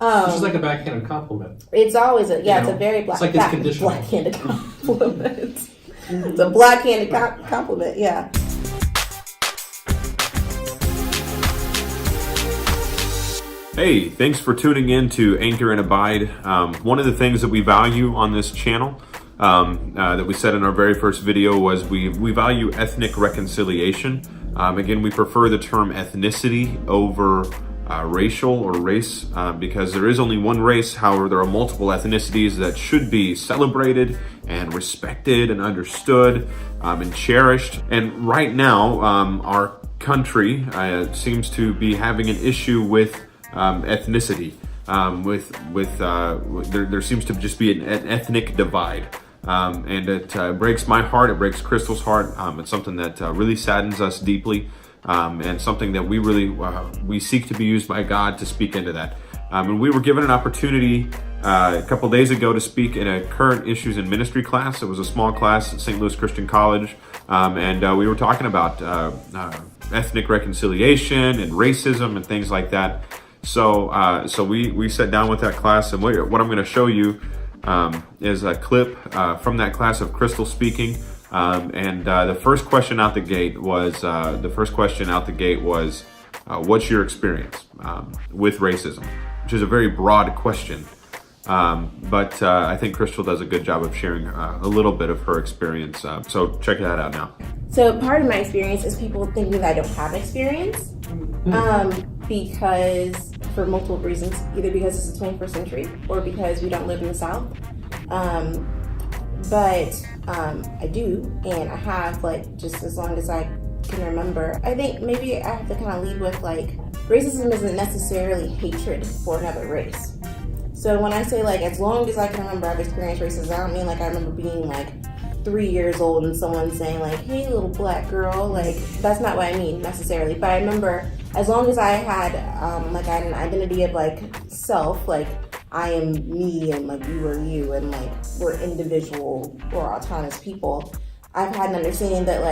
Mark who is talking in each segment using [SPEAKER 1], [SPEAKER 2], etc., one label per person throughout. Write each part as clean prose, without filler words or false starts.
[SPEAKER 1] Which is like a backhanded compliment.
[SPEAKER 2] It's always it's a very backhanded compliment. It's a backhanded compliment, yeah.
[SPEAKER 3] Hey, thanks for tuning in to Anchor and Abide. One of the things that we value on this channel that we said in our very first video was we value ethnic reconciliation. Again, we prefer the term ethnicity over racial or race because there is only one race. However, there are multiple ethnicities that should be celebrated and respected and understood and cherished. And right now, our country seems to be having an issue with ethnicity. There seems to just be an ethnic divide. And it breaks my heart, it breaks Krystal's heart. It's something that really saddens us deeply, and something that we seek to be used by God to speak into that. And we were given an opportunity a couple days ago to speak in a current issues in ministry class. It was a small class at St. Louis Christian College, and we were talking about ethnic reconciliation and racism and things like that. So we sat down with that class, and what I'm going to show you is a clip from that class of Krystal speaking. And the first question out the gate was, what's your experience with racism? Which is a very broad question. But I think Krystal does a good job of sharing a little bit of her experience. So check that out now.
[SPEAKER 2] So part of my experience is people thinking that I don't have experience. Because for multiple reasons, either because it's the 21st century or because we don't live in the South. But I do, and I have just as long as I can remember. I think maybe I have to kind of lead with racism isn't necessarily hatred for another race. So when I say as long as I can remember I've experienced racism, I don't mean I remember being 3 years old and someone saying hey little black girl, that's not what I mean necessarily. But I remember as long as I had I had an identity of self, I am me and you are you, and we're individual or autonomous people. I've had an understanding that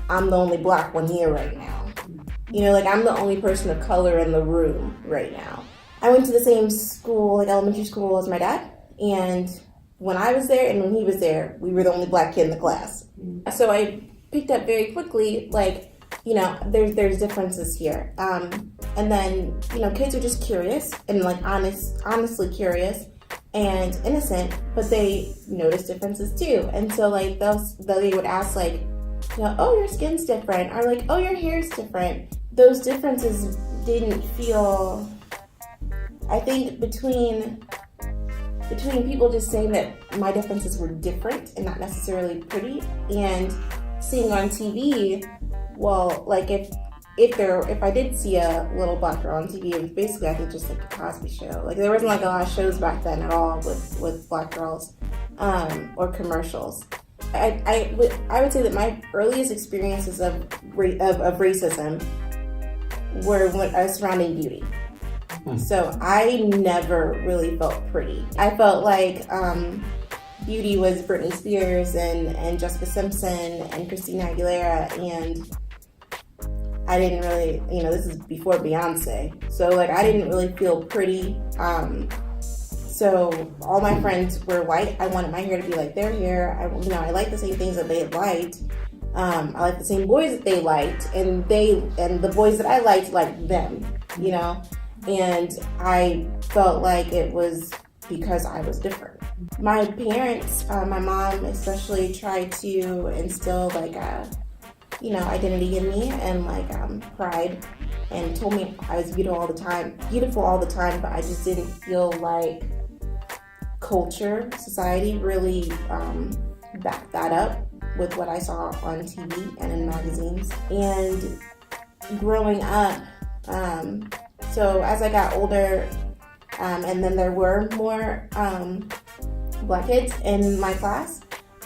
[SPEAKER 2] I'm the only black one here right now. I'm the only person of color in the room right now. I went to the same school, elementary school, as my dad, and when I was there and when he was there, we were the only black kid in the class. So I picked up very quickly, there's differences here. And then, kids are just curious and honestly curious and innocent, but they notice differences too. And so they would ask oh, your skin's different, or oh, your hair's different. Those differences didn't feel, I think between people just saying that my differences were different and not necessarily pretty, and seeing on TV, well, if I did see a little black girl on TV, it was basically I think just the Cosby Show. There wasn't a lot of shows back then at all with black girls, or commercials. I would say that my earliest experiences of racism were surrounding beauty. So I never really felt pretty. I felt beauty was Britney Spears and Jessica Simpson and Christina Aguilera, and I didn't really, this is before Beyonce, so I didn't really feel pretty. So all my friends were white. I wanted my hair to be like their hair. I liked the same things that they liked. I liked the same boys that they liked, and the boys that I liked them, And I felt it was because I was different. My parents, my mom especially, tried to instill identity in me and pride, and told me I was beautiful all the time, but I just didn't feel culture, society really backed that up with what I saw on TV and in magazines. And growing up, so as I got older, and then there were more black kids in my class,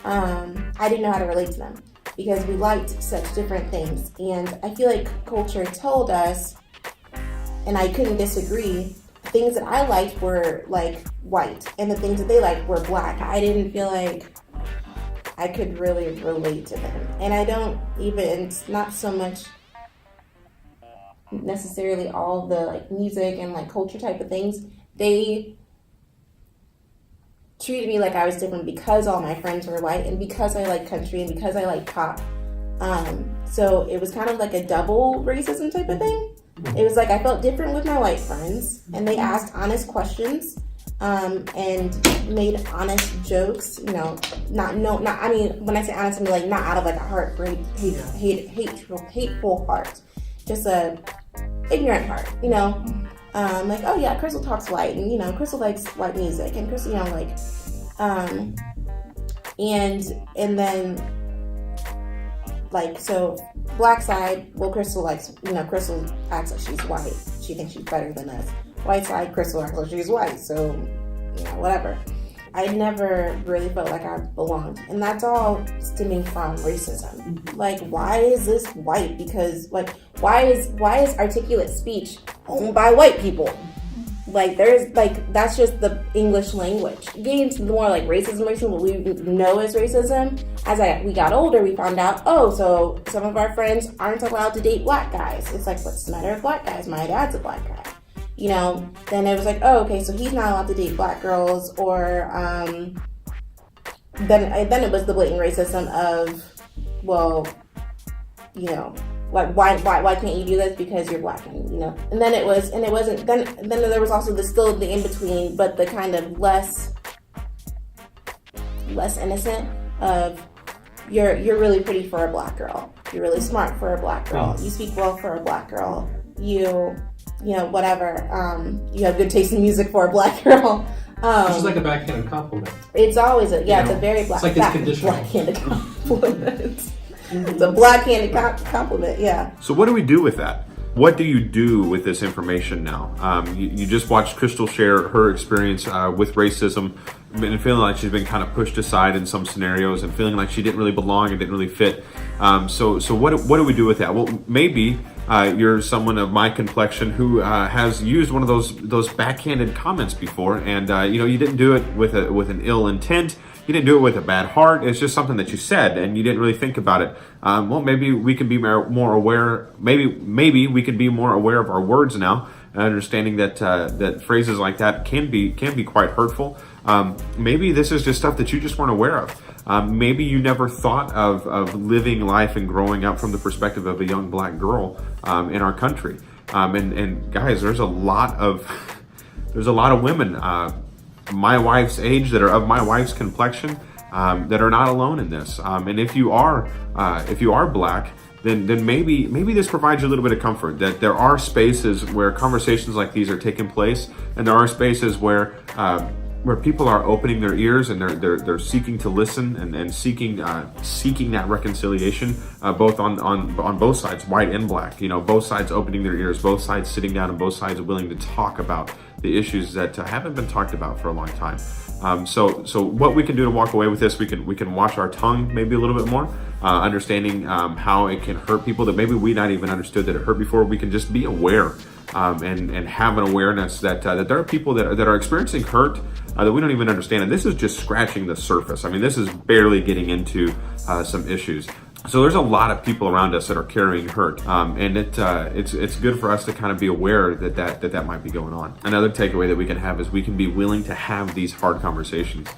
[SPEAKER 2] I didn't know how to relate to them because we liked such different things. And I feel culture told us, and I couldn't disagree, the things that I liked were white and the things that they liked were black. I didn't feel I could really relate to them. And I don't even, it's not so much necessarily all the music and culture type of things they treated me like I was different because all my friends were white and because I like country and because I like pop. So it was kind of like a double racism type of thing. It was like I felt different with my white friends, and they asked honest questions and made honest jokes. You know, I mean, when I say honest, I mean like not out of like a heartbreak, hateful heart, just a ignorant heart. You know, like, oh yeah, Krystal talks white, and you know, Krystal likes white music, and Krystal, you know, like, and then like, so black side, well, Krystal likes, you know, Krystal acts like she's white. She thinks she's better than us. White side, Krystal acts like she's white. So, you know, whatever. I never really felt like I belonged. And that's all stemming from racism. Like, why is this white? Because, like, why is articulate speech owned by white people? Like, there's, like, that's just the English language. Getting into more, like, racism, what we know as racism, as we got older, we found out, oh, so some of our friends aren't allowed to date black guys. It's like, what's the matter with black guys? My dad's a black guy. You know, then it was like, oh, okay, so he's not allowed to date black girls, or, then it was the blatant racism of, well, you know, like, why can't you do this? Because you're black, and you know. And then then there was also still the in between, but the kind of less innocent of you're really pretty for a black girl. You're really smart for a black girl. You speak well for a black girl. You know, whatever. You have good taste in music for a black girl.
[SPEAKER 1] Which is like a backhanded compliment.
[SPEAKER 2] It's always it's a very backhanded compliment. It's a black-handed compliment, yeah.
[SPEAKER 3] So what do we do with that? What do you do with this information now? You just watched Krystal share her experience with racism and feeling like she's been kind of pushed aside in some scenarios and feeling like she didn't really belong and didn't really fit. So what do we do with that? Well, maybe you're someone of my complexion who has used one of those backhanded comments before, and you know, you didn't do it with an ill intent. You didn't do it with a bad heart. It's just something that you said, and you didn't really think about it. Well, maybe we can be more aware. Maybe we can be more aware of our words now, understanding that phrases like that can be quite hurtful. Maybe this is just stuff that you just weren't aware of. Maybe you never thought of living life and growing up from the perspective of a young black girl in our country. And guys, there's a lot of women my wife's age that are of my wife's complexion that are not alone in this. And if you are black, then maybe this provides you a little bit of comfort that there are spaces where conversations like these are taking place, and there are spaces where people are opening their ears and they're seeking to listen and seeking that reconciliation, both on both sides, white and black. You know, both sides opening their ears, both sides sitting down, and both sides willing to talk about the issues that haven't been talked about for a long time. So what we can do to walk away with this, we can watch our tongue maybe a little bit more, understanding how it can hurt people that maybe we not even understood that it hurt before. We can just be aware and have an awareness that there are people that are experiencing hurt that we don't even understand. And this is just scratching the surface. I mean, this is barely getting into some issues. So there's a lot of people around us that are carrying hurt, and it's good for us to kind of be aware that might be going on. Another takeaway that we can have is we can be willing to have these hard conversations.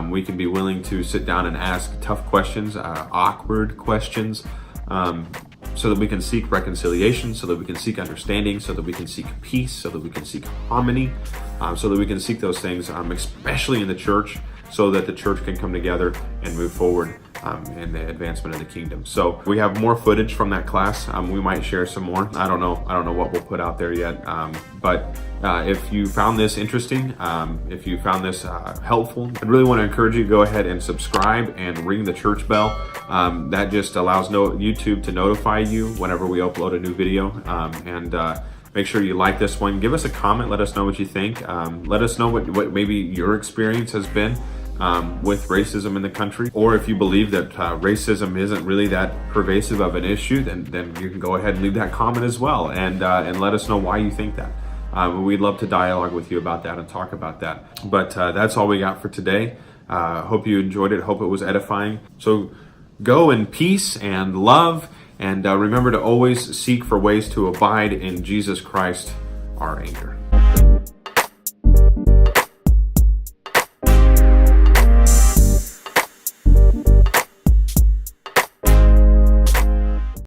[SPEAKER 3] We can be willing to sit down and ask tough questions, awkward questions, so that we can seek reconciliation, so that we can seek understanding, so that we can seek peace, so that we can seek harmony, so that we can seek those things, especially in the church, so that the church can come together and move forward in the advancement of the kingdom. So we have more footage from that class. We might share some more. I don't know what we'll put out there yet. But if you found this interesting, if you found this helpful, I really want to encourage you to go ahead and subscribe and ring the church bell. That just allows YouTube to notify you whenever we upload a new video. Make sure you like this one. Give us a comment. Let us know what you think. Let us know what maybe your experience has been with racism in the country, or if you believe that racism isn't really that pervasive of an issue, then you can go ahead and leave that comment as well, and let us know why you think that. We'd love to dialogue with you about that and talk about that. But that's all we got for today. Hope you enjoyed it. Hope it was edifying. So go in peace and love, and remember to always seek for ways to abide in Jesus Christ, our anchor.